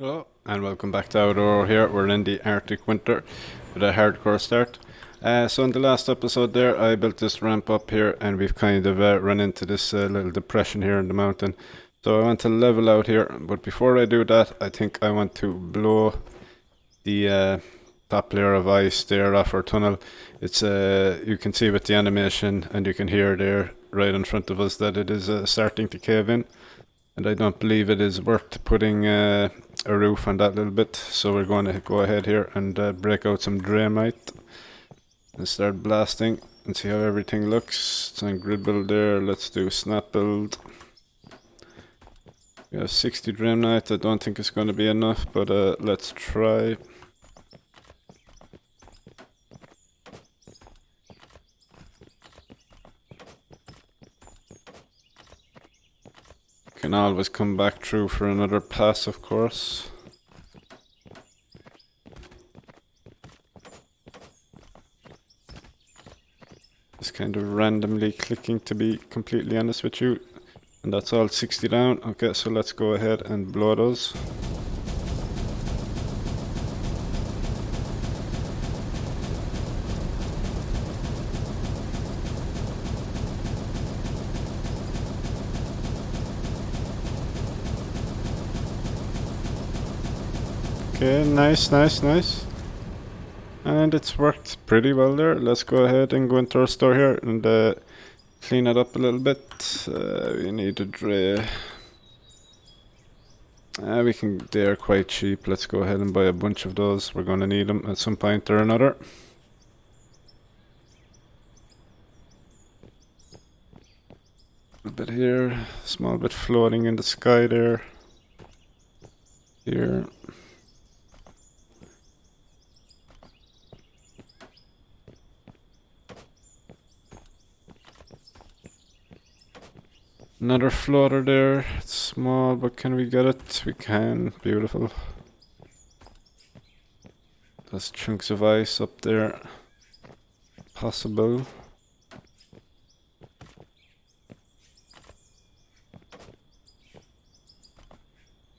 Hello and welcome back to Outdoor here. We're in the Arctic winter with a hardcore start. So in the last episode there I built this ramp up here and we've kind of run into this little depression here in the mountain. So I want to level out here, but before I do that I think I want to blow the top layer of ice there off our tunnel. It's you can see with the animation and you can hear there right in front of us that it is starting to cave in. And I don't believe it is worth putting a roof on that little bit, so we're going to go ahead here and break out some Dramite and start blasting and see how everything looks. It's on grid build there. Let's do snap build. We have 60 Dramite. I don't think it's going to be enough, but let's try. Can always come back through for another pass, of course. Just kind of randomly clicking, to be completely honest with you. And that's all 60 down. Okay, so let's go ahead and blow those. Okay, nice. And it's worked pretty well there. Let's go ahead and go into our store here and clean it up a little bit. We need a tray. They're quite cheap. Let's go ahead and buy a bunch of those. We're going to need them at some point or another. A bit here, small bit floating in the sky there. Here. Another floater there. It's small, but can we get it? We can. Beautiful. There's chunks of ice up there. Possible.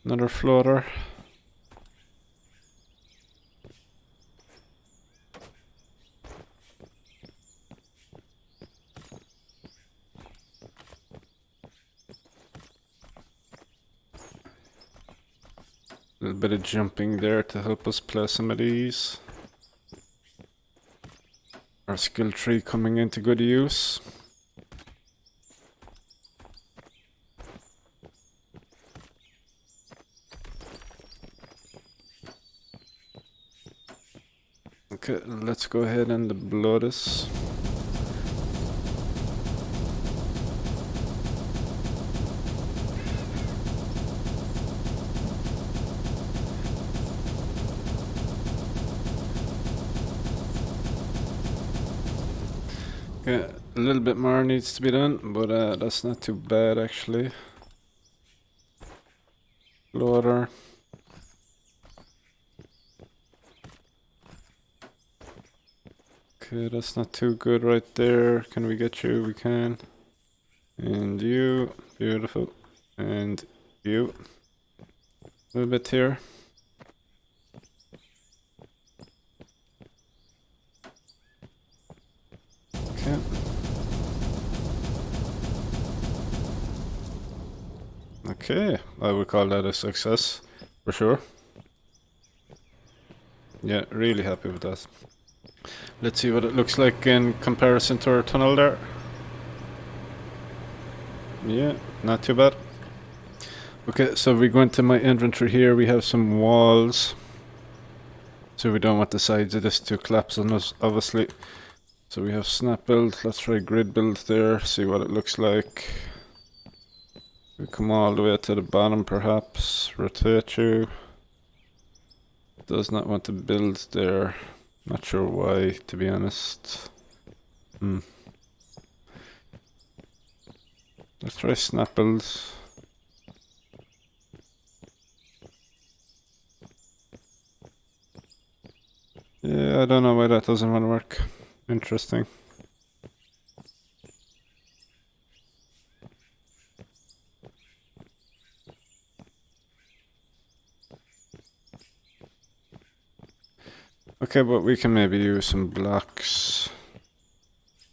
Another floater. A little bit of jumping there to help us play some of these. Our skill tree coming into good use. Okay, let's go ahead and blow this. Okay, a little bit more needs to be done, but that's not too bad actually. Bloater. Okay, that's not too good right there. Can we get you? We can. And you. Beautiful. And you. A little bit here. Okay. Okay, I would call that a success, for sure. Yeah, really happy with that. Let's see what it looks like in comparison to our tunnel there. Yeah, not too bad. Okay, so we go into my inventory here. We have some walls. So we don't want the sides of this to collapse on us, obviously. So we have snap build. Let's try grid build there, see what it looks like. We come all the way to the bottom perhaps. Rotate you. Does not want to build there. Not sure why, to be honest. Let's try snap builds. Yeah, I don't know why that doesn't want to work. Interesting. Okay, but we can maybe use some blocks.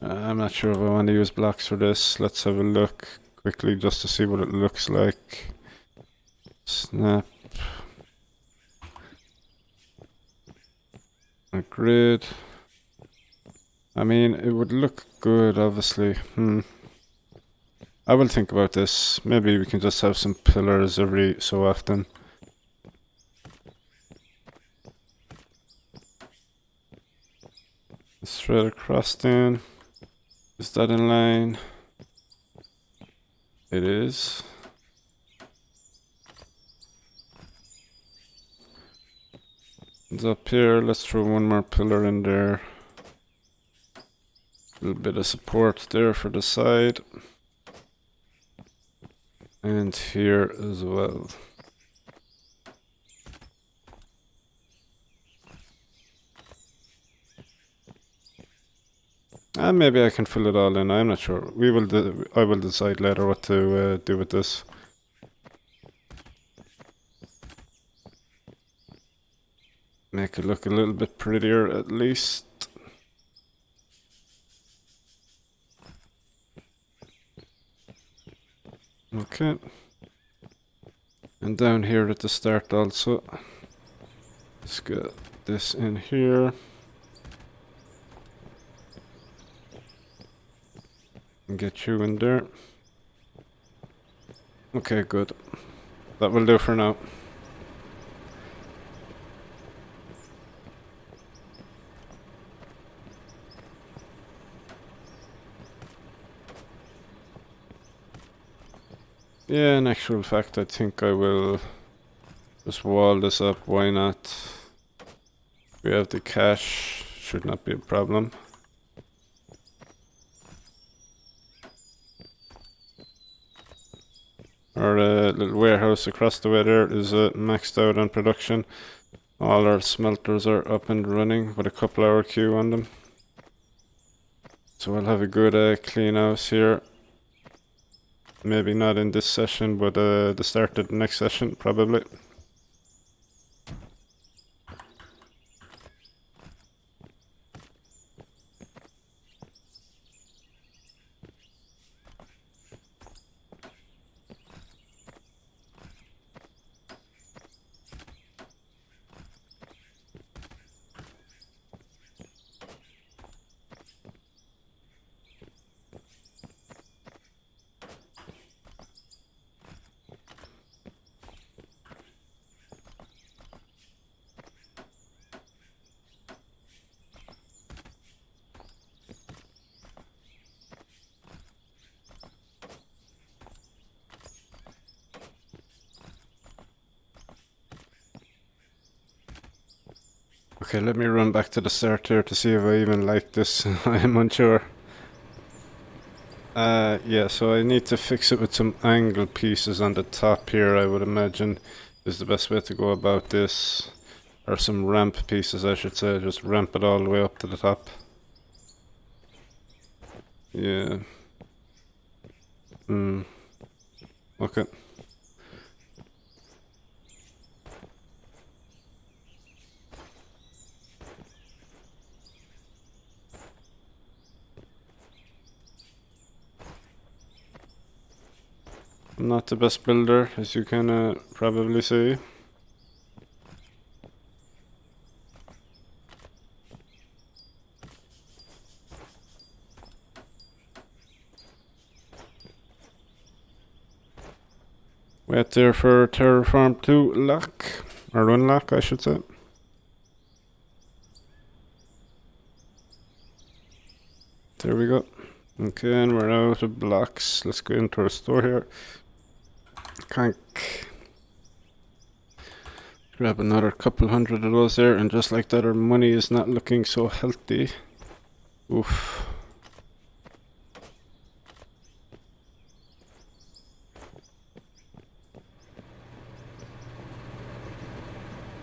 I'm not sure if I want to use blocks for this. Let's have a look quickly just to see what it looks like. Snap. A grid. I mean, it would look good, obviously. I will think about this. Maybe we can just have some pillars every so often. Straight across then. Is that in line? It is. It's up here. Let's throw one more pillar in there. A little bit of support there for the side. And here as well. And maybe I can fill it all in. I'm not sure. I will decide later what to do with this. Make it look a little bit prettier at least. Okay. And down here at the start also. Let's get this in here. And get you in there. Okay, good. That will do for now. Yeah, in actual fact, I think I will just wall this up. Why not? We have the cash. Should not be a problem. Our little warehouse across the way there is maxed out on production. All our smelters are up and running with a couple hour queue on them. So we'll have a good clean house here. Maybe not in this session, but the start of the next session probably. Okay, let me run back to the start here to see if I even like this. I am unsure. Yeah, so I need to fix it with some angle pieces on the top here, I would imagine is the best way to go about this. Or some ramp pieces, I should say. Just ramp it all the way up to the top. Yeah. Okay. I'm not the best builder, as you can probably see. Wait there for Terraform 2 lock, or unlock I should say. There we go. Okay, and we're out of blocks. Let's go into our store here. Crank. Grab another couple hundred of those there, and just like that our money is not looking so healthy. Oof.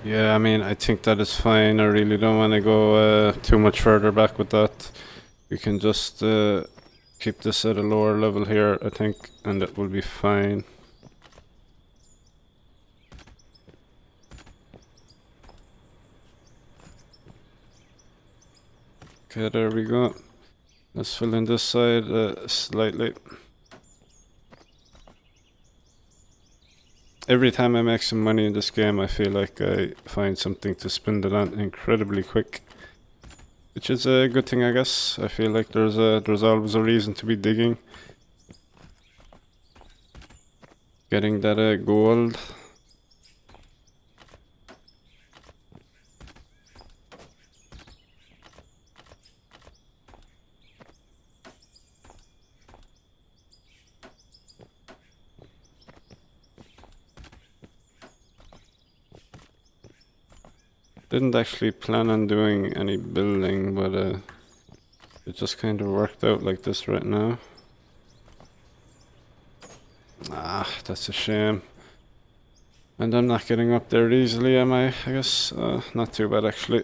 Yeah, I mean, I think that is fine. I really don't want to go too much further back with that. We can just keep this at a lower level here, I think, and that will be fine. Okay, there we go. Let's fill in this side slightly. Every time I make some money in this game, I feel like I find something to spend it on incredibly quick. Which is a good thing, I guess. I feel like there's always a reason to be digging. Getting that gold. Didn't actually plan on doing any building, but it just kind of worked out like this right now. Ah, that's a shame. And I'm not getting up there easily, am I? I guess not too bad actually.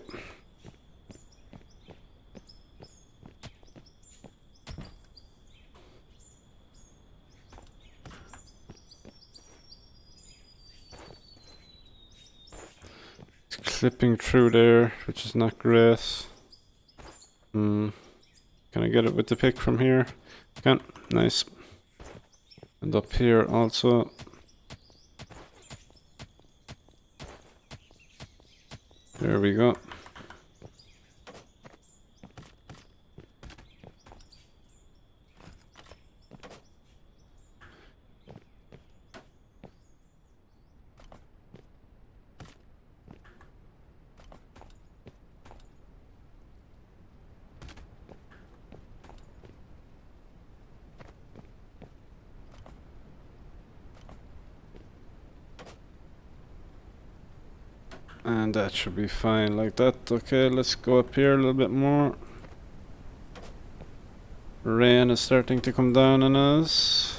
Clipping through there, which is not great. Can I get it with the pick from here? Can. Nice. And up here also. There we go. And that should be fine like that. Okay, let's go up here a little bit more. Rain is starting to come down on us.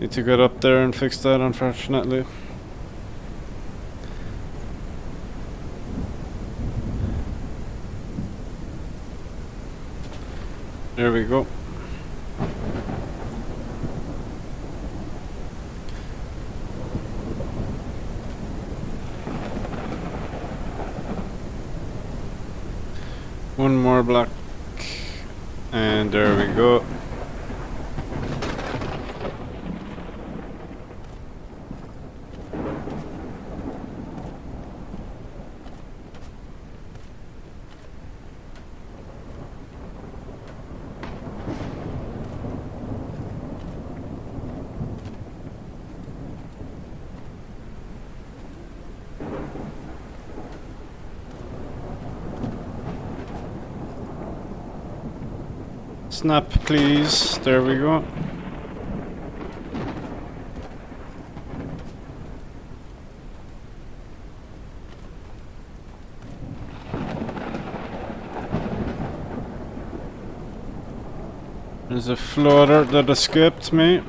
Need to get up there and fix that, unfortunately. There we go. One more block. And there we go. Snap, please. There we go. There's a floater that escaped me.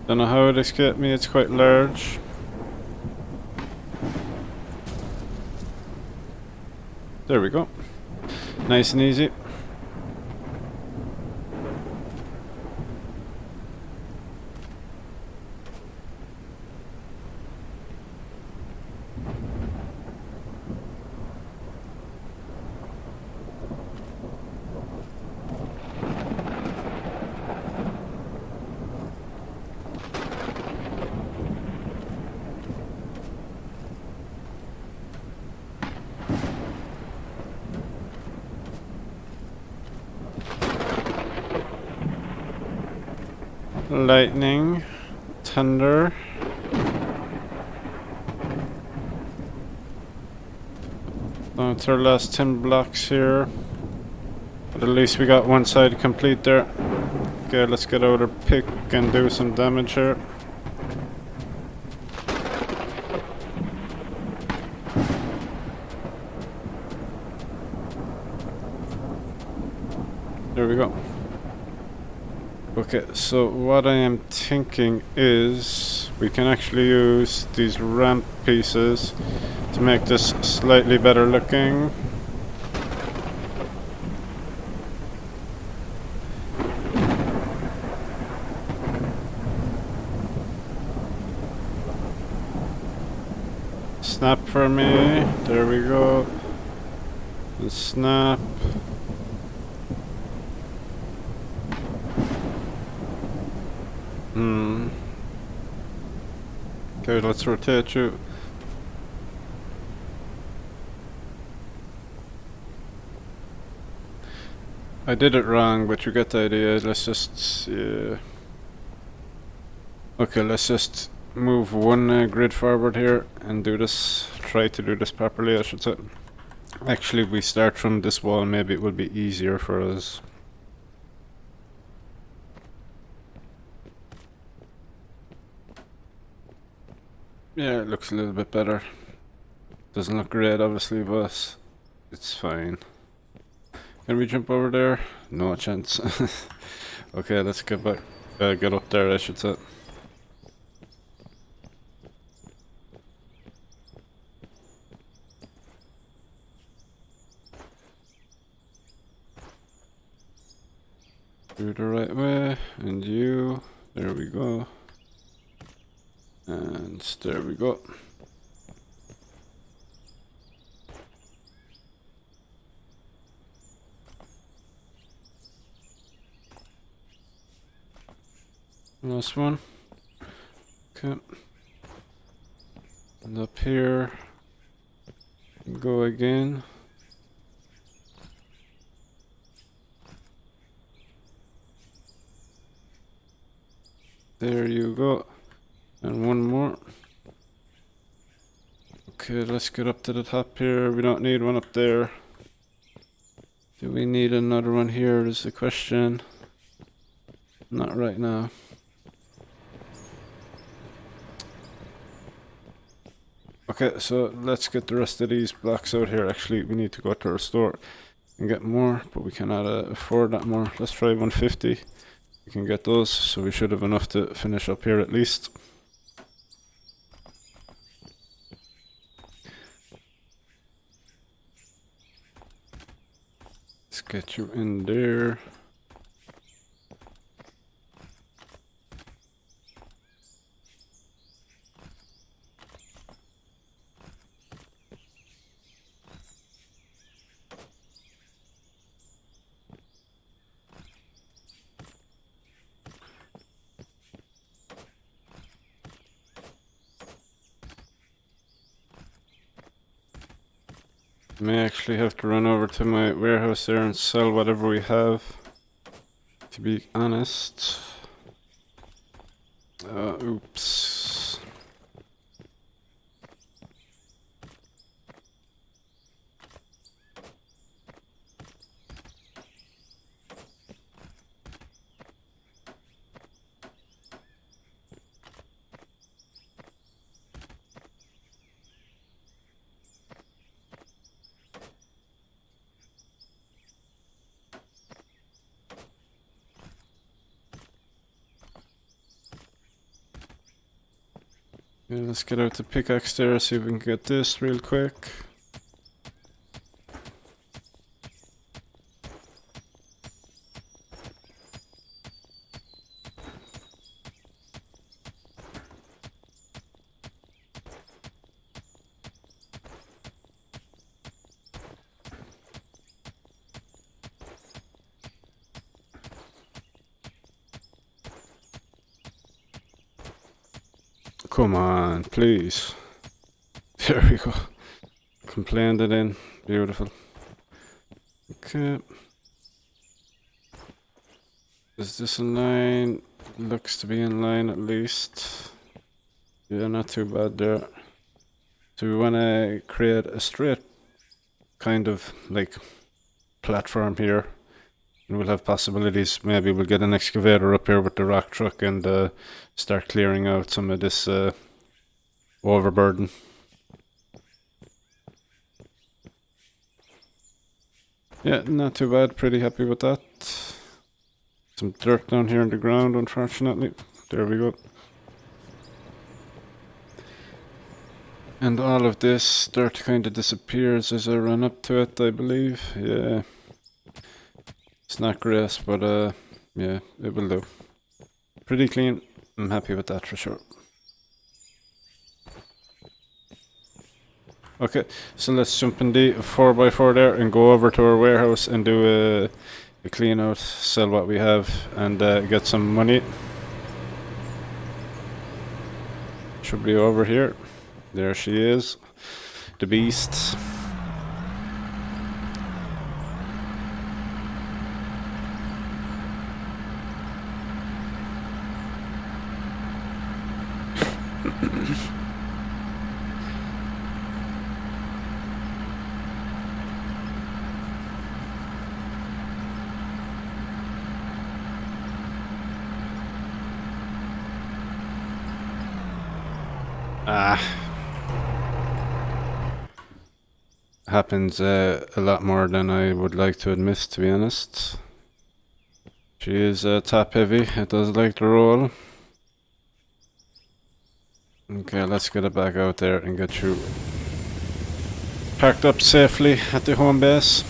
Don't know how it escaped me, it's quite large. There we go. Nice and easy. Lightning, thunder. Down to our last 10 blocks here. But at least we got one side complete there. Okay, let's get out our pick and do some damage here. There we go. Okay, so what I am thinking is we can actually use these ramp pieces to make this slightly better looking. snap for me. There we go. The snap. Okay, let's rotate you. I did it wrong, but you get the idea. Let's just, yeah. Okay, let's just move one grid forward here and do this. Try to do this properly, I should say. Actually, we start from this wall, maybe it will be easier for us. Yeah, it looks a little bit better. Doesn't look great, obviously, but it's fine. Can we jump over there? No chance. Okay, let's get back. Get up there, I should say. Do it the right way, and you. There we go. And there we go. Last one. Okay. And up here. Go again. There you go. And one more. Okay, let's get up to the top here. We don't need one up there. Do we need another one here is the question. Not right now. Okay, so let's get the rest of these blocks out here. Actually, we need to go to our store and get more, but we cannot afford that more. Let's try 150. We can get those, so we should have enough to finish up here at least. Let's get you in there. May actually have to run over to my warehouse there and sell whatever we have, to be honest. Oops. Yeah, let's get out the pickaxe there, see if we can get this real quick. Come on, please. There we go. Complained it in. Beautiful. Okay. Is this in line? Looks to be in line at least. Yeah, not too bad there. So we want to create a straight kind of like platform here. And we'll have possibilities. Maybe we'll get an excavator up here with the rock truck and start clearing out some of this overburden. Yeah, not too bad. Pretty happy with that. Some dirt down here on the ground, unfortunately. There we go. And all of this dirt kind of disappears as I run up to it, I believe. Yeah. It's not great, but yeah, it will do. Pretty clean. I'm happy with that for sure. Okay, so let's jump in the 4x4 there and go over to our warehouse and do a clean out, sell what we have, and get some money. Should be over here. There she is, the beast. Happens a lot more than I would like to admit, to be honest. She is top heavy, it does like to roll. Okay, let's get it back out there and get you parked up safely at the home base.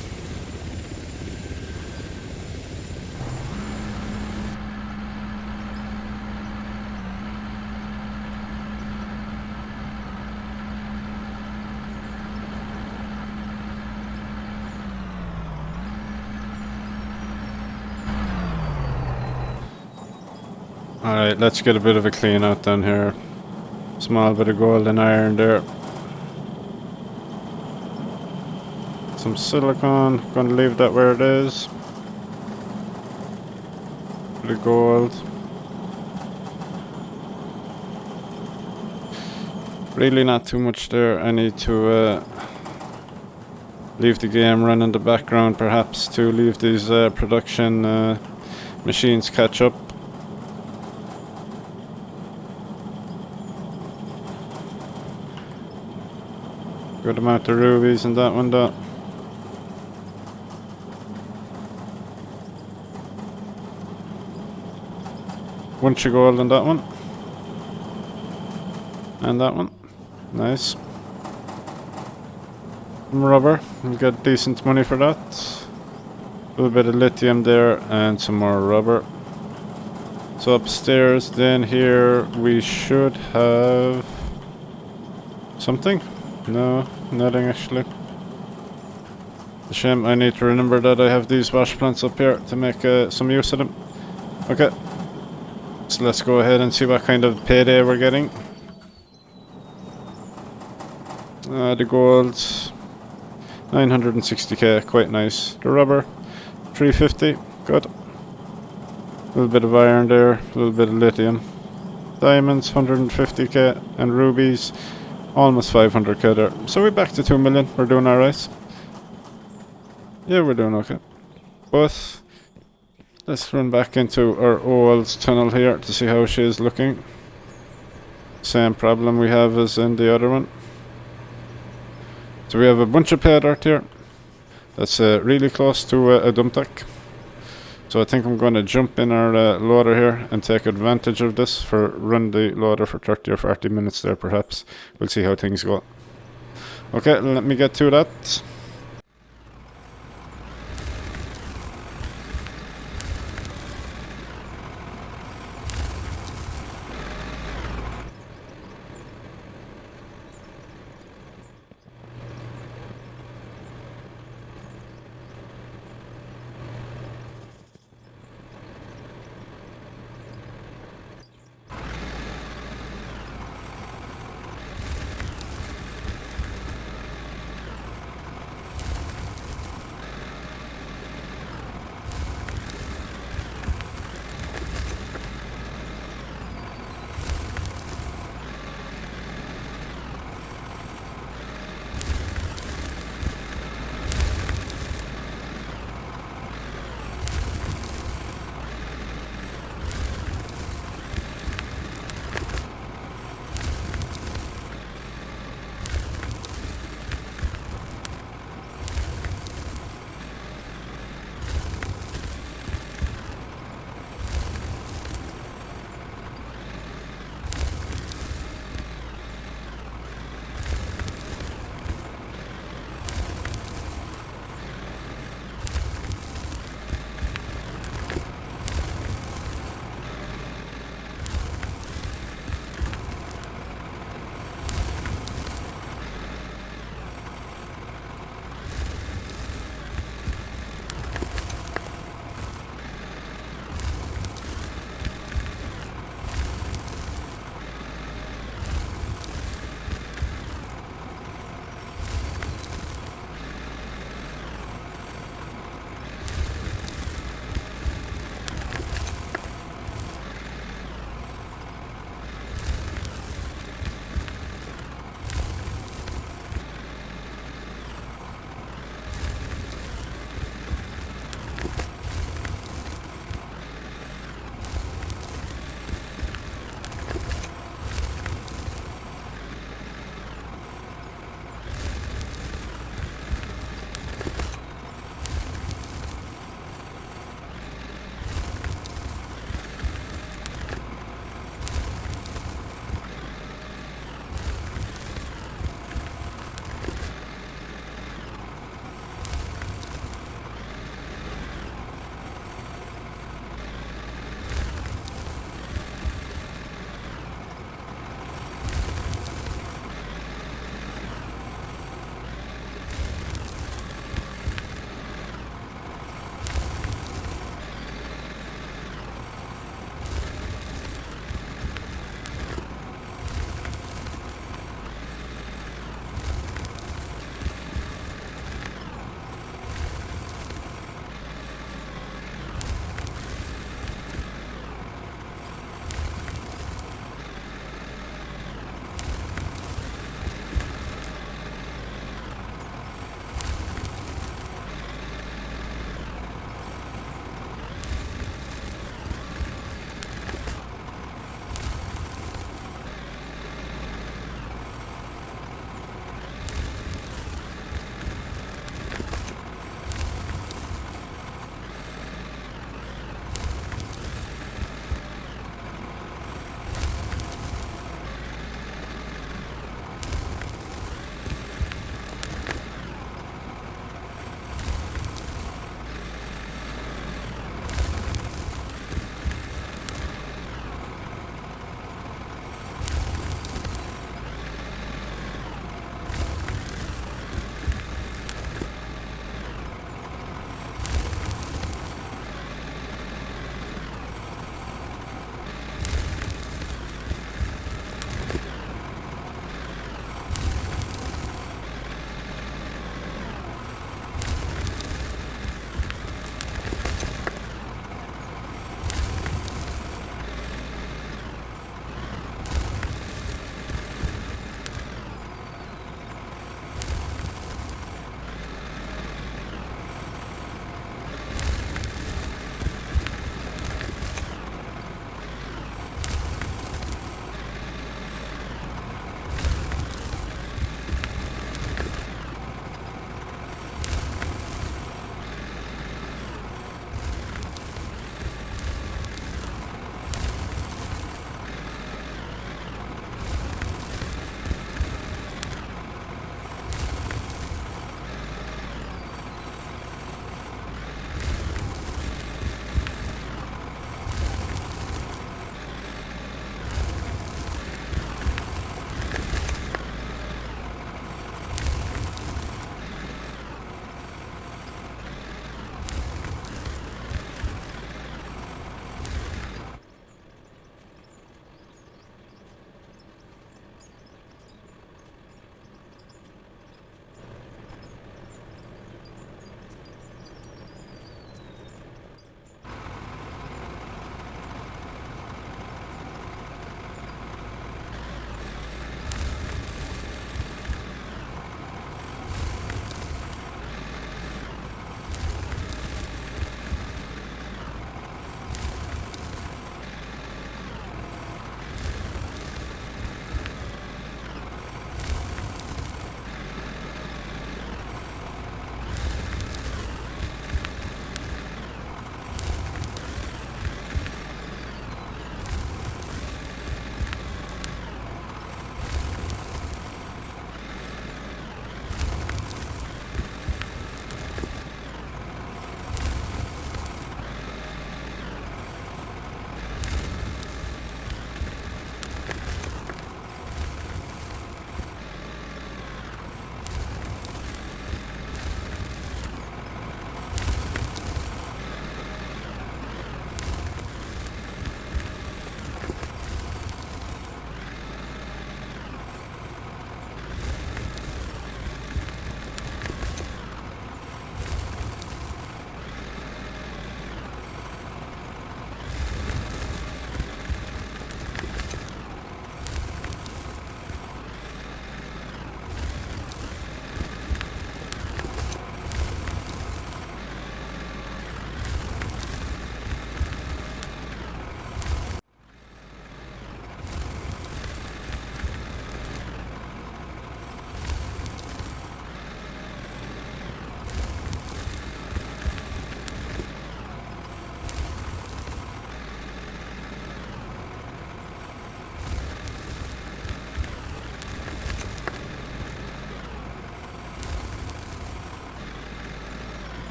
Alright, let's get a bit of a clean out down here. Small bit of gold and iron there. Some silicone, gonna leave that where it is. Bit of gold. Really not too much there. I need to leave the game run in the background perhaps to leave these production machines catch up. Good amount of rubies in that one though. Bunch of gold in that one. And that one. Nice. Some rubber. We got decent money for that. A little bit of lithium there and some more rubber. So upstairs then here we should have something. No, nothing actually. It's a shame. I need to remember that I have these wash plants up here to make some use of them. Okay. So let's go ahead and see what kind of payday we're getting. The gold, 960k, quite nice. The rubber, 350, good. A little bit of iron there, a little bit of lithium. Diamonds, 150k, and rubies, almost 500k there. So we're back to 2 million, we're doing alright. Yeah, we're doing okay. But let's run back into our old tunnel here to see how she is looking. Same problem we have as in the other one. So we have a bunch of paydirt here. That's really close to a dump deck. So I think I'm going to jump in our loader here and take advantage of this for run the loader for 30 or 40 minutes there perhaps. We'll see how things go. Okay, let me get to that.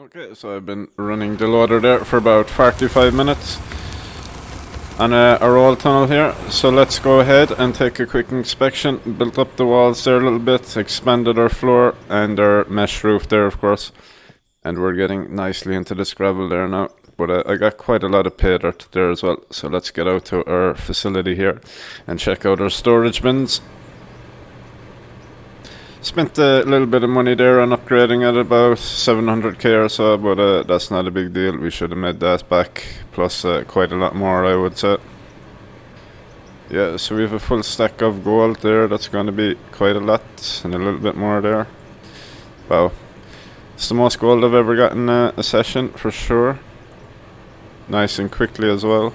Okay, so I've been running the loader there for about 45 minutes on a roll tunnel here. So let's go ahead and take a quick inspection. Built up the walls there a little bit, expanded our floor and our mesh roof there, of course. And we're getting nicely into this gravel there now. But I got quite a lot of pay dirt there as well. So let's get out to our facility here and check out our storage bins. Spent a little bit of money there on upgrading at about 700k or so, but that's not a big deal. We should have made that back, plus quite a lot more, I would say. Yeah, so we have a full stack of gold there. That's going to be quite a lot, and a little bit more there. Wow. It's the most gold I've ever gotten a session, for sure. Nice and quickly as well.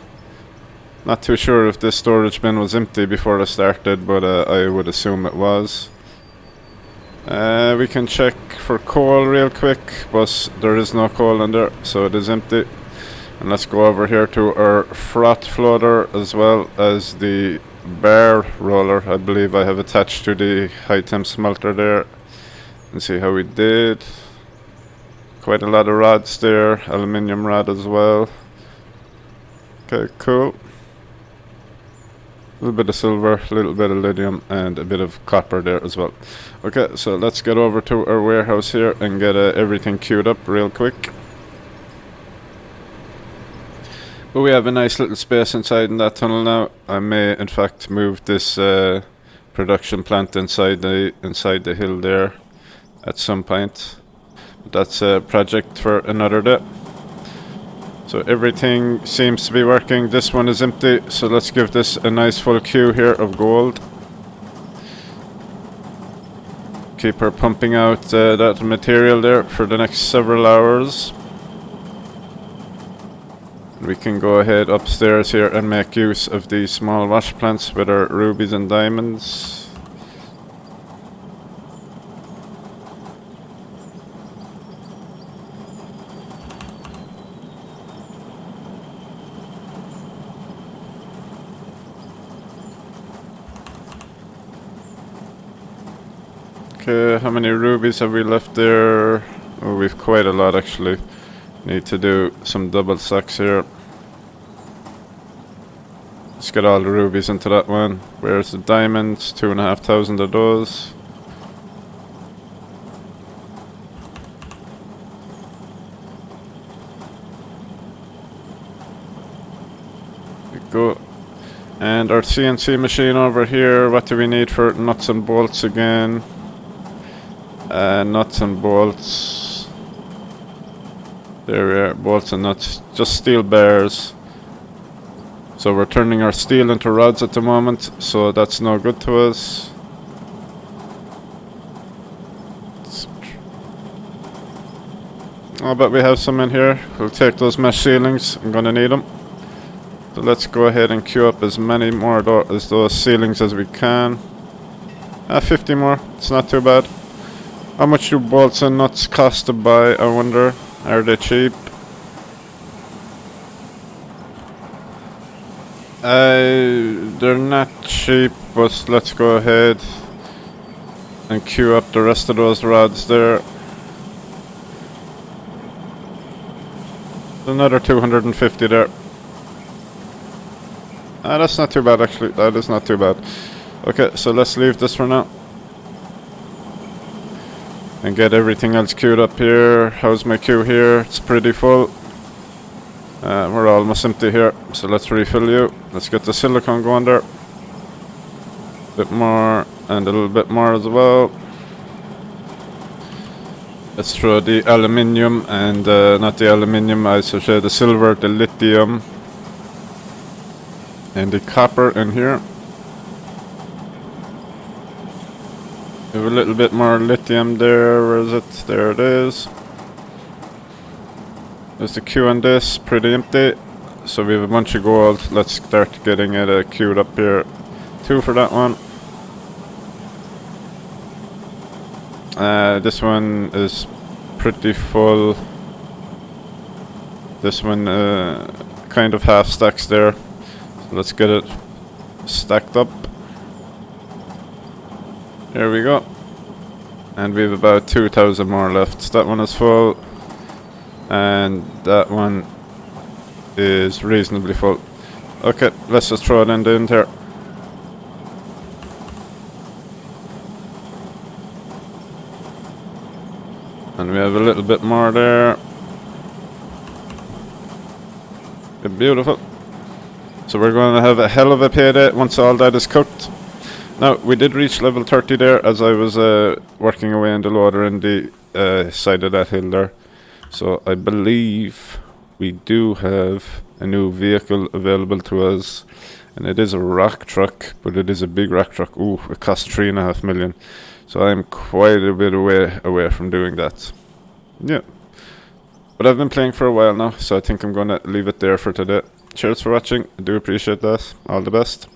Not too sure if this storage bin was empty before I started, but I would assume it was. We can check for coal real quick, but there is no coal in there, so it is empty. And let's go over here to our froth floater as well as the bar roller. I believe I have attached to the high temp smelter there. And see how we did. Quite a lot of rods there, aluminium rod as well. Okay, cool. A little bit of silver, a little bit of lithium, and a bit of copper there as well. Okay, so let's get over to our warehouse here and get everything queued up real quick. But we have a nice little space inside in that tunnel now. I may, in fact, move this production plant inside the hill there at some point. But that's a project for another day. So everything seems to be working. This one is empty, so let's give this a nice full queue here of gold. Keep her pumping out that material there for the next several hours. We can go ahead upstairs here and make use of these small wash plants with our rubies and diamonds. Okay, how many rubies have we left there? Oh, we've quite a lot actually. Need to do some double stacks here. Let's get all the rubies into that one. Where's the diamonds? 2,500 of those. There we go. And our CNC machine over here. What do we need for nuts and bolts again? Nuts and bolts. There we are, bolts and nuts. Just steel bars. So we're turning our steel into rods at the moment, so that's no good to us. Oh, but we have some in here. We'll take those mesh ceilings. I'm gonna need them. So let's go ahead and queue up as many more of those ceilings as we can. 50 more. It's not too bad. How much do bolts and nuts cost to buy, I wonder? Are they cheap? They're not cheap, but let's go ahead and queue up the rest of those rods there. Another 250 there. That's not too bad actually, that is not too bad. Okay, so let's leave this for now. And get everything else queued up here. How's my queue here? It's pretty full. We're almost empty here, so let's refill you. Let's get the silicone going there. Bit more, and a little bit more as well. Let's throw the aluminium and not the aluminium, I should say the silver, the lithium, and the copper in here. We have a little bit more lithium there. Where is it? There it is. There's the queue on this, pretty empty. So we have a bunch of gold. Let's start getting it queued up here. 2 for that one. This one is pretty full. This one kind of half stacks there. So let's get it stacked up. Here we go. And we have about 2,000 more left. That one is full. and that one is reasonably full. Okay, let's just throw it in the end here. And we have a little bit more there. Beautiful. So we're going to have a hell of a payday once all that is cooked. Now, we did reach level 30 there as I was working away in the loader in the side of that hill there. So I believe we do have a new vehicle available to us. And it is a rock truck, but it is a big rock truck. Ooh, it costs 3.5 million. So I'm quite a bit away from doing that. Yeah. But I've been playing for a while now, so I think I'm going to leave it there for today. Cheers for watching. I do appreciate that. All the best.